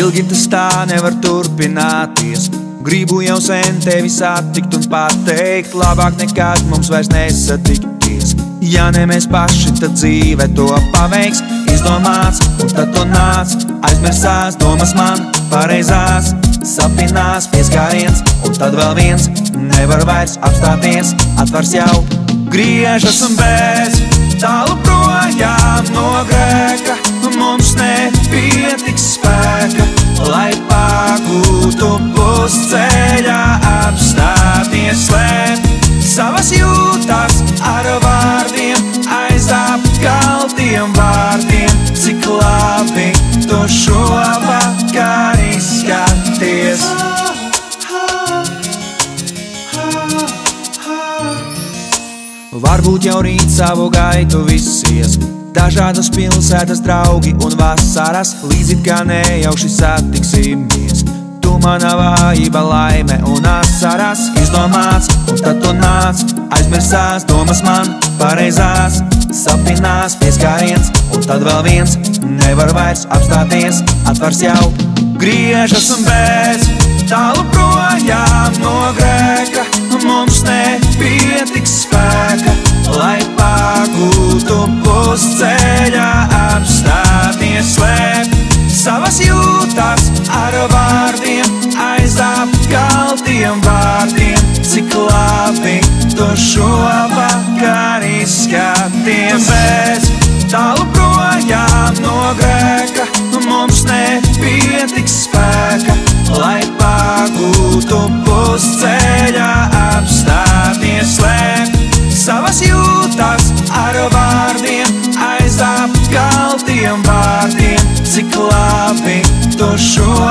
Ilgi tas tā nevar turpināties. Gribu jau sen tevi satikt un pateikt, labāk nekad mums vairs nesatikties. Ja ne mēs paši, tad dzīve to paveiks. Izdomāts, un tad tu nāc, aizmirsās domas man pareizās. Sapinās pieskāriens, un tad vēl viens, nevar vairs apstāties. Atvars jau griežas un bez, tālu projām no grēka. Mums nepietiks spēka, lai pagūtu pusceļā apstāties. Slēpt savas jūtas ar vārdiem, aiz apkaltiem vārdiem. Cik labi tu šovakar izskaties. Varbūt jau rīt savu gaitu visies, dažādas pilsētas draugi un vasaras, līdz it kā nejauši satiksimies. Tu mana vājība, laime un asaras. Izdomāts, un tad tu nāc, aizmirsās domas man pareizās. Sapinās pieskāriens, un tad vēl viens, nevar vairs apstāties. Atvars jau griežas un bez, tālu projām no grēka. Mums nepietiks spēka, lai pagūtu pusceļā apstāties. Slēpt savas jūtas ar vārdiem, aiz apkaltiem vārdiem. Cik labi tu šovakar izskaties. Bez, tālu projām no grēka. Mums nepietiks spēka, lai pagūtu pusceļā apstāties. Slēpt savas jūtas ar vārdiem, aiz apkaltiem vārdiem. Cik labi tu šo